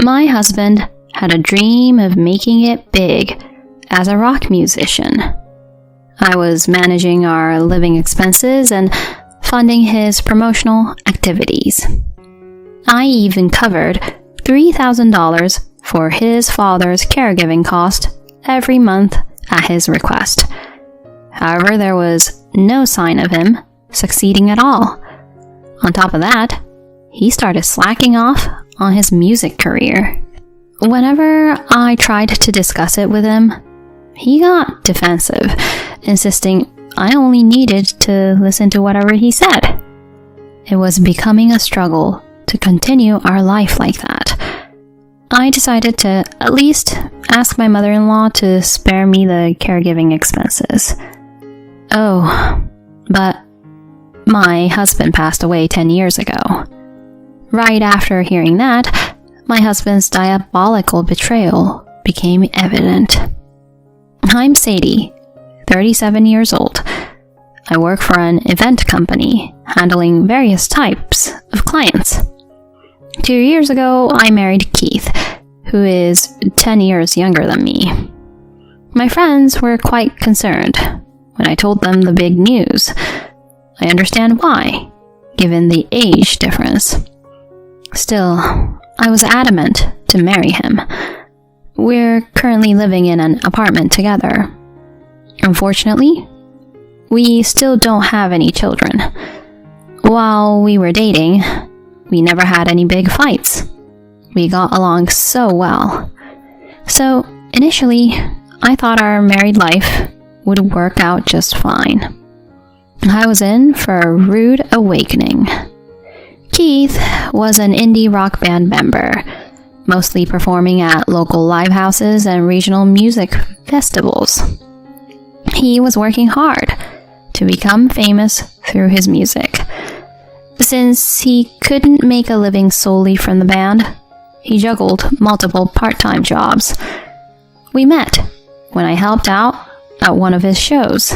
My husband had a dream of making it big as a rock musician. I was managing our living expenses and funding his promotional activities. I even covered $3,000 for his father's caregiving cost every month at his request. However, there was no sign of him succeeding at all. On top of that, he started slacking off on his music career. Whenever I tried to discuss it with him, he got defensive, insisting I only needed to listen to whatever he said. It was becoming a struggle to continue our life like that. I decided to at least ask my mother-in-law to spare me the caregiving expenses. Oh, but my husband passed away 10 years ago. Right after hearing that, my husband's diabolical betrayal became evident. I'm Sadie, 37 years old. I work for an event company, handling various types of clients. 2 years ago, I married Keith, who is 10 years younger than me. My friends were quite concerned when I told them the big news. I understand why, given the age difference. Still, I was adamant to marry him. We're currently living in an apartment together. Unfortunately, we still don't have any children. While we were dating, we never had any big fights. We got along so well. So, initially, I thought our married life would work out just fine. I was in for a rude awakening. Keith was an indie rock band member, mostly performing at local live houses and regional music festivals. He was working hard to become famous through his music. Since he couldn't make a living solely from the band, he juggled multiple part-time jobs. We met when I helped out at one of his shows.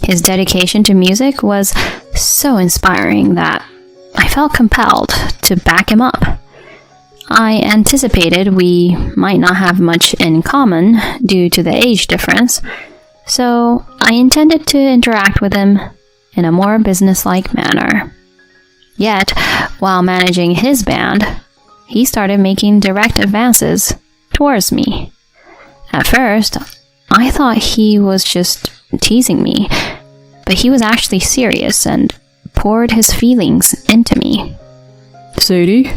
His dedication to music was so inspiring that I felt compelled to back him up. I anticipated we might not have much in common due to the age difference, so I intended to interact with him in a more businesslike manner. Yet, while managing his band, he started making direct advances towards me. At first, I thought he was just teasing me, but he was actually serious and poured his feelings into me. Sadie,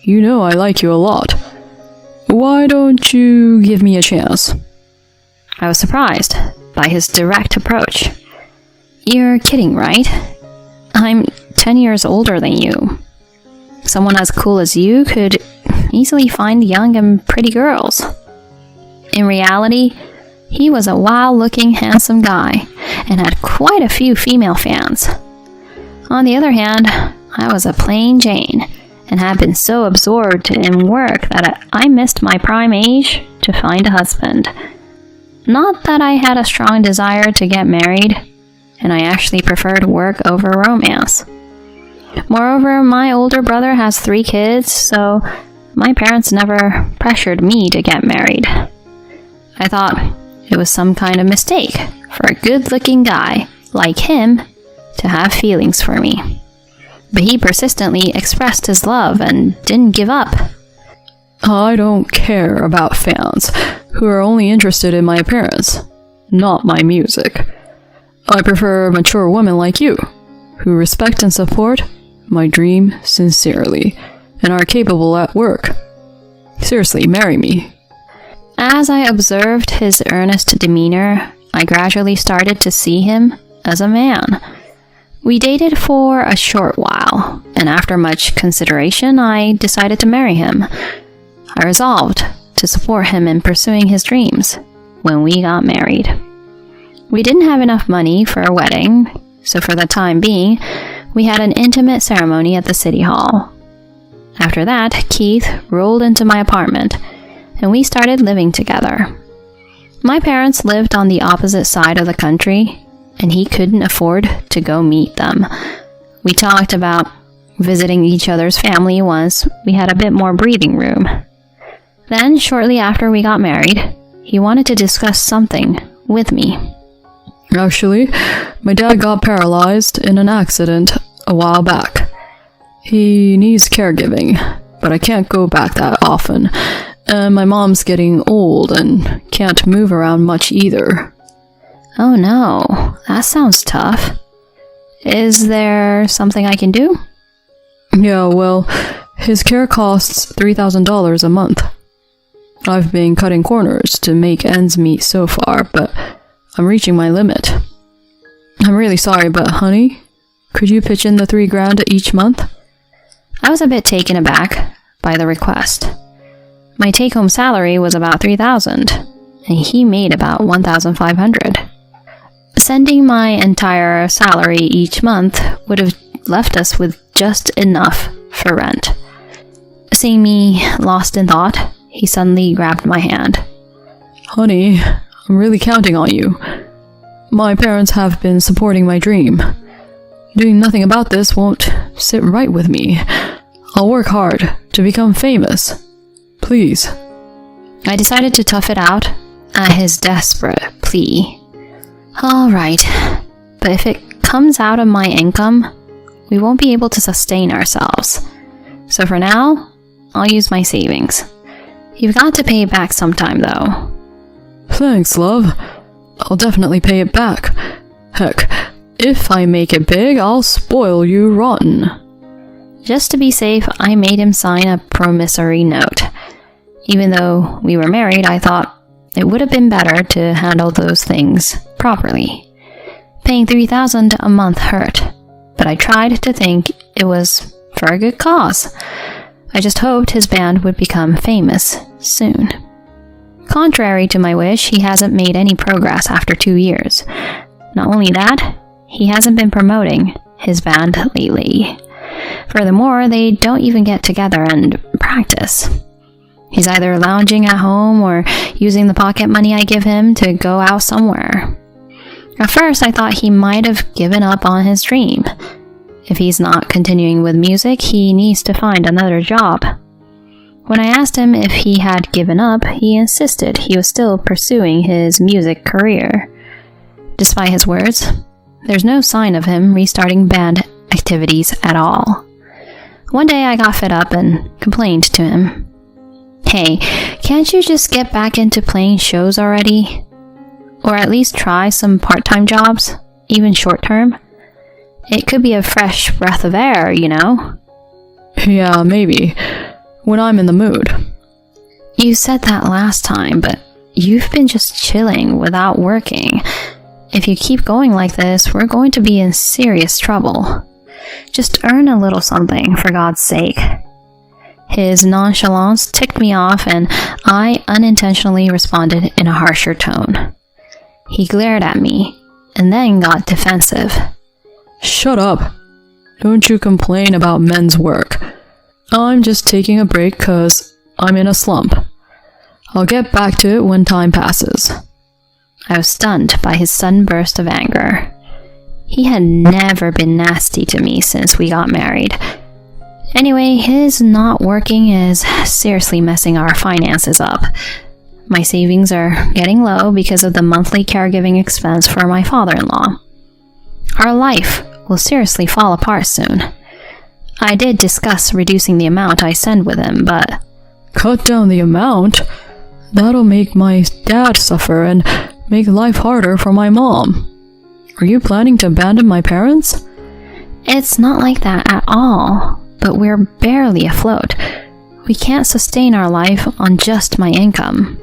you know I like you a lot. Why don't you give me a chance? I was surprised by his direct approach. You're kidding, right? I'm 10 years older than you. Someone as cool as you could easily find young and pretty girls. In reality, he was a wild-looking, handsome guy and had quite a few female fans. On the other hand, I was a plain Jane and had been so absorbed in work that I missed my prime age to find a husband. Not that I had a strong desire to get married, and I actually preferred work over romance. Moreover, my older brother has 3 kids, so my parents never pressured me to get married. I thought it was some kind of mistake for a good-looking guy like him to have feelings for me. But he persistently expressed his love and didn't give up. I don't care about fans who are only interested in my appearance, not my music. I prefer mature women like you, who respect and support my dream sincerely and are capable at work. Seriously, marry me. As I observed his earnest demeanor, I gradually started to see him as a man. We dated for a short while, and after much consideration, I decided to marry him. I resolved to support him in pursuing his dreams when we got married. We didn't have enough money for a wedding, so for the time being, we had an intimate ceremony at the city hall. After that, Keith rolled into my apartment, and we started living together. My parents lived on the opposite side of the country, and he couldn't afford to go meet them. We talked about visiting each other's family once we had a bit more breathing room. Then, shortly after we got married, he wanted to discuss something with me. Actually, my dad got paralyzed in an accident a while back. He needs caregiving, but I can't go back that often. And my mom's getting old and can't move around much either. Oh no, that sounds tough. Is there something I can do? Yeah, well, his care costs $3,000 a month. I've been cutting corners to make ends meet so far, but I'm reaching my limit. I'm really sorry, but honey, could you pitch in the $3,000 each month? I was a bit taken aback by the request. My take-home salary was about $3,000, and he made about $1,500. Sending my entire salary each month would have left us with just enough for rent. Seeing me lost in thought, he suddenly grabbed my hand. Honey, I'm really counting on you. My parents have been supporting my dream. Doing nothing about this won't sit right with me. I'll work hard to become famous. Please. I decided to tough it out at his desperate plea. All right, but if it comes out of my income, we won't be able to sustain ourselves. So for now, I'll use my savings. You've got to pay it back sometime, though. Thanks, love. I'll definitely pay it back. Heck, if I make it big, I'll spoil you rotten. Just to be safe, I made him sign a promissory note. Even though we were married, I thought it would have been better to handle those things properly. Paying $3,000 a month hurt, but I tried to think it was for a good cause. I just hoped his band would become famous soon. Contrary to my wish, he hasn't made any progress after 2 years. Not only that, he hasn't been promoting his band lately. Furthermore, they don't even get together and practice. He's either lounging at home or using the pocket money I give him to go out somewhere. At first, I thought he might have given up on his dream. If he's not continuing with music, he needs to find another job. When I asked him if he had given up, he insisted he was still pursuing his music career. Despite his words, there's no sign of him restarting band activities at all. One day I got fed up and complained to him. Hey, can't you just get back into playing shows already? Or at least try some part-time jobs, even short-term? It could be a fresh breath of air, you know? Yeah, maybe. When I'm in the mood. You said that last time, but you've been just chilling without working. If you keep going like this, we're going to be in serious trouble. Just earn a little something, for God's sake. His nonchalance ticked me off, and I unintentionally responded in a harsher tone. He glared at me, and then got defensive. Shut up. Don't you complain about men's work. I'm just taking a break 'cause I'm in a slump. I'll get back to it when time passes. I was stunned by his sudden burst of anger. He had never been nasty to me since we got married. Anyway, his not working is seriously messing our finances up. My savings are getting low because of the monthly caregiving expense for my father-in-law. Our life will seriously fall apart soon. I did discuss reducing the amount I send with him, but... Cut down the amount? That'll make my dad suffer and make life harder for my mom. Are you planning to abandon my parents? It's not like that at all, but we're barely afloat. We can't sustain our life on just my income.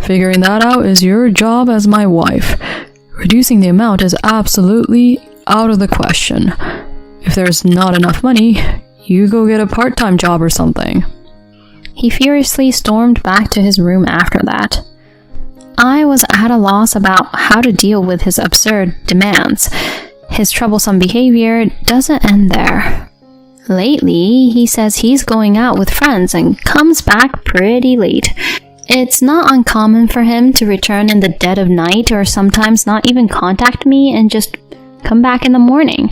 Figuring that out is your job as my wife. Reducing the amount is absolutely out of the question. If there's not enough money, you go get a part-time job or something. He furiously stormed back to his room after that. I was at a loss about how to deal with his absurd demands. His troublesome behavior doesn't end there. Lately, he says he's going out with friends and comes back pretty late. It's not uncommon for him to return in the dead of night or sometimes not even contact me and just come back in the morning.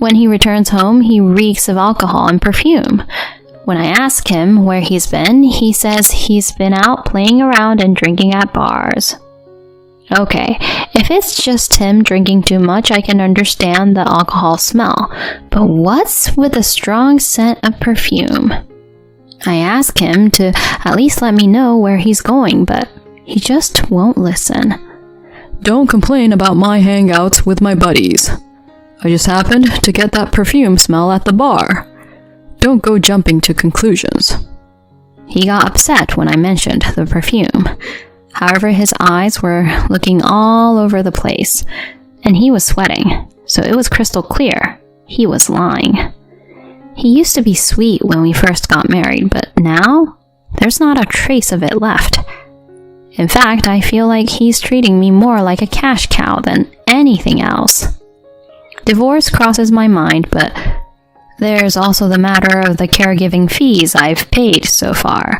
When he returns home, he reeks of alcohol and perfume. When I ask him where he's been, he says he's been out playing around and drinking at bars. Okay, if it's just him drinking too much, I can understand the alcohol smell. But what's with the strong scent of perfume? I ask him to at least let me know where he's going, but he just won't listen. Don't complain about my hangouts with my buddies. I just happened to get that perfume smell at the bar. Don't go jumping to conclusions. He got upset when I mentioned the perfume. However, his eyes were looking all over the place, and he was sweating, so it was crystal clear he was lying. He used to be sweet when we first got married, but now there's not a trace of it left. In fact, I feel like he's treating me more like a cash cow than anything else. Divorce crosses my mind, but there's also the matter of the caregiving fees I've paid so far.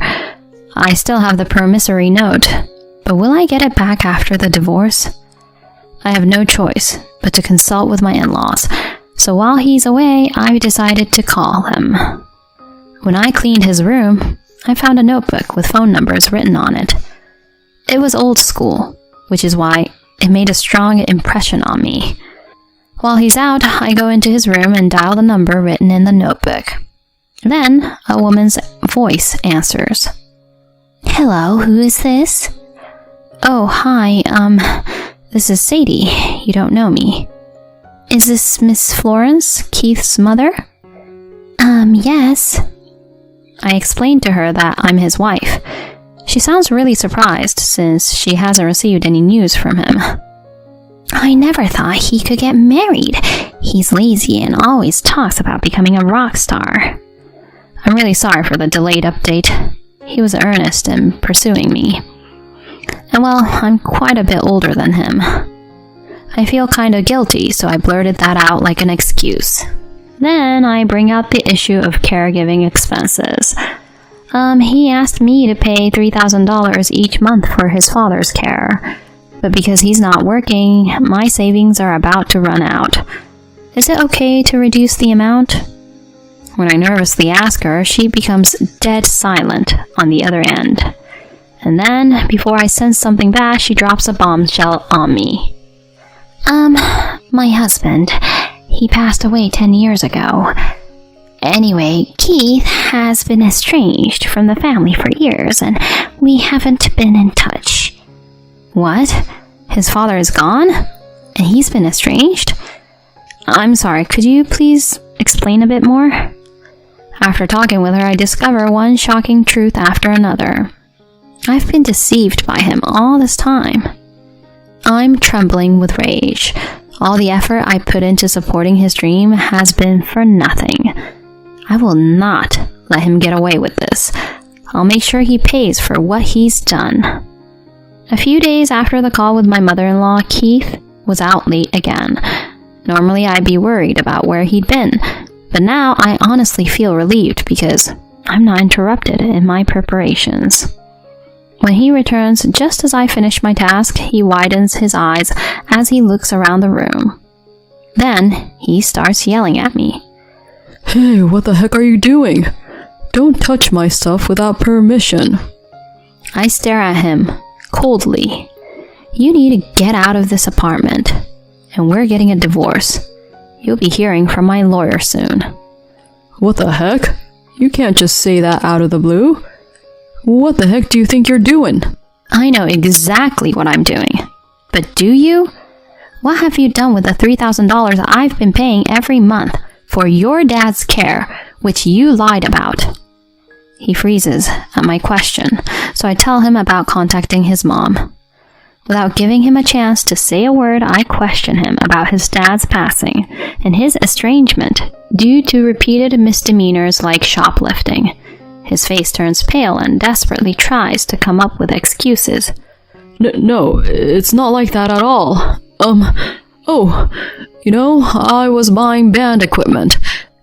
I still have the promissory note, but will I get it back after the divorce? I have no choice but to consult with my in-laws, so while he's away, I've decided to call him. When I cleaned his room, I found a notebook with phone numbers written on it. It was old school, which is why it made a strong impression on me. While he's out, I go into his room and dial the number written in the notebook. Then, a woman's voice answers. Hello, who is this? Oh, hi, this is Sadie. You don't know me. Is this Miss Florence, Keith's mother? Yes. I explained to her that I'm his wife. She sounds really surprised since she hasn't received any news from him. I never thought he could get married. He's lazy and always talks about becoming a rock star. I'm really sorry for the delayed update. He was earnest in pursuing me. And well, I'm quite a bit older than him. I feel kind of guilty, so I blurted that out like an excuse. Then I bring out the issue of caregiving expenses. He asked me to pay $3,000 each month for his father's care. But because he's not working, my savings are about to run out. Is it okay to reduce the amount? When I nervously ask her, she becomes dead silent on the other end. And then, before I sense something bad, she drops a bombshell on me. My husband, he passed away 10 years ago. Anyway, Keith has been estranged from the family for years, and we haven't been in touch. What? His father is gone? And he's been estranged? I'm sorry, could you please explain a bit more? After talking with her, I discover one shocking truth after another. I've been deceived by him all this time. I'm trembling with rage. All the effort I put into supporting his dream has been for nothing. I will not let him get away with this. I'll make sure he pays for what he's done. A few days after the call with my mother-in-law, Keith was out late again. Normally I'd be worried about where he'd been, but now I honestly feel relieved because I'm not interrupted in my preparations. When he returns, just as I finish my task, he widens his eyes as he looks around the room. Then he starts yelling at me. Hey, what the heck are you doing? Don't touch my stuff without permission. I stare at him coldly. You need to get out of this apartment, and we're getting a divorce. You'll be hearing from my lawyer soon. What the heck? You can't just say that out of the blue. What the heck do you think you're doing? I know exactly what I'm doing. But do you? What have you done with the $3,000 I've been paying every month for your dad's care, which you lied about? He freezes at my question, so I tell him about contacting his mom. Without giving him a chance to say a word, I question him about his dad's passing and his estrangement due to repeated misdemeanors like shoplifting. His face turns pale and desperately tries to come up with excuses. No, it's not like that at all. I was buying band equipment.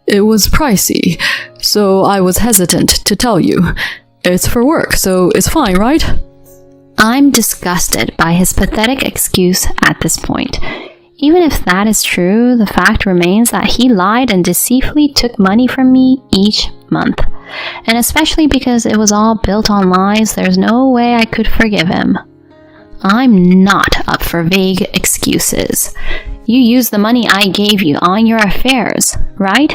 It was pricey, so I was hesitant to tell you. It's for work, so it's fine, right? I'm disgusted by his pathetic excuse at this point. Even if that is true, the fact remains that he lied and deceitfully took money from me each month. And especially because it was all built on lies, there's no way I could forgive him. I'm not up for vague excuses. You used the money I gave you on your affairs, right?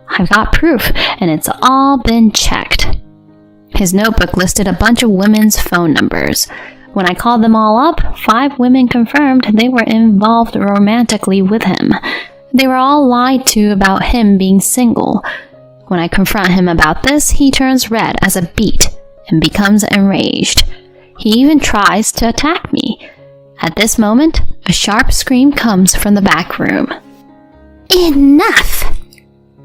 I've got proof, and it's all been checked. His notebook listed a bunch of women's phone numbers. When I called them all up, 5 women confirmed they were involved romantically with him. They were all lied to about him being single. When I confront him about this, he turns red as a beet and becomes enraged. He even tries to attack me. At this moment, a sharp scream comes from the back room. Enough!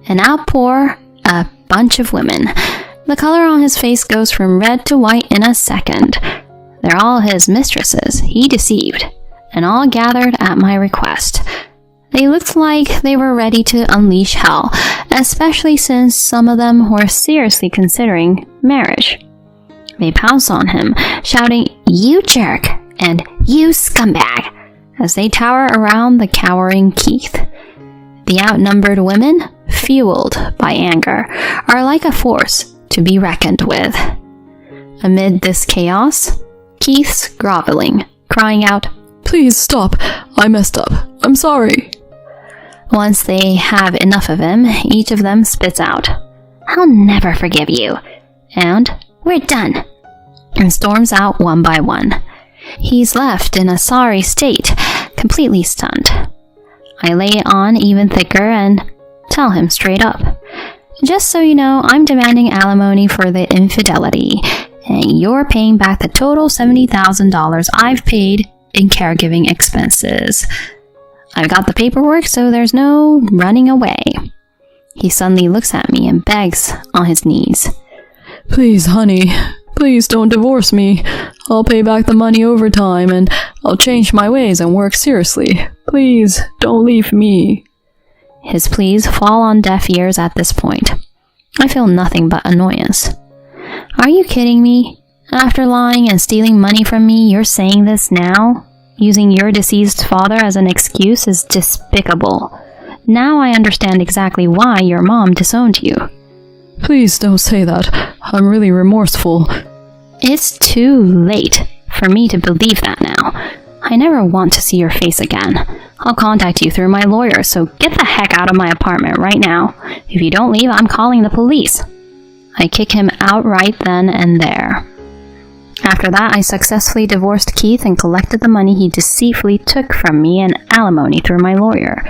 And out pour a bunch of women. The color on his face goes from red to white in a second. They're all his mistresses, he deceived, and all gathered at my request. They looked like they were ready to unleash hell, especially since some of them were seriously considering marriage. They pounce on him, shouting, "You jerk!" and "You scumbag!" as they tower around the cowering Keith. The outnumbered women, fueled by anger, are like a force to be reckoned with. Amid this chaos, Keith's groveling, crying out, "Please stop. I messed up. I'm sorry." Once they have enough of him, each of them spits out, "I'll never forgive you," and "We're done," and storms out one by one. He's left in a sorry state, completely stunned. I lay it on even thicker and tell him straight up, "Just so you know, I'm demanding alimony for the infidelity, and you're paying back the total $70,000 I've paid in caregiving expenses. I've got the paperwork, so there's no running away." He suddenly looks at me and begs on his knees, "Please, honey, please don't divorce me. I'll pay back the money over time, and I'll change my ways and work seriously. Please, don't leave me." His pleas fall on deaf ears at this point. I feel nothing but annoyance. Are you kidding me? After lying and stealing money from me, you're saying this now? Using your deceased father as an excuse is despicable. Now I understand exactly why your mom disowned you. "Please don't say that. I'm really remorseful." It's too late for me to believe that now. I never want to see your face again. I'll contact you through my lawyer, so get the heck out of my apartment right now. If you don't leave, I'm calling the police. I kick him out right then and there. After that, I successfully divorced Keith and collected the money he deceitfully took from me in alimony through my lawyer.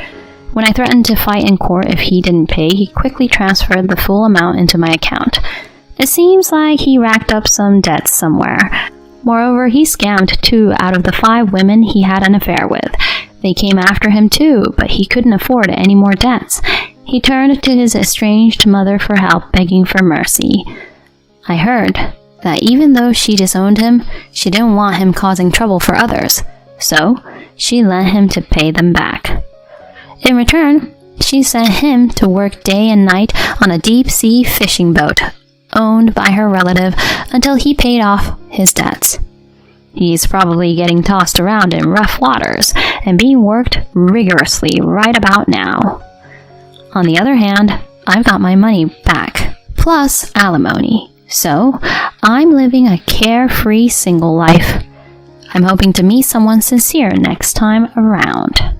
When I threatened to fight in court if he didn't pay, he quickly transferred the full amount into my account. It seems like he racked up some debts somewhere. Moreover, he scammed 2 out of the 5 women he had an affair with. They came after him too, but he couldn't afford any more debts. He turned to his estranged mother for help, begging for mercy. I heard that even though she disowned him, she didn't want him causing trouble for others, so she lent him to pay them back. In return, she sent him to work day and night on a deep-sea fishing boat owned by her relative until he paid off his debts. He's probably getting tossed around in rough waters and being worked rigorously right about now. On the other hand, I've got my money back, plus alimony, so I'm living a carefree single life. I'm hoping to meet someone sincere next time around.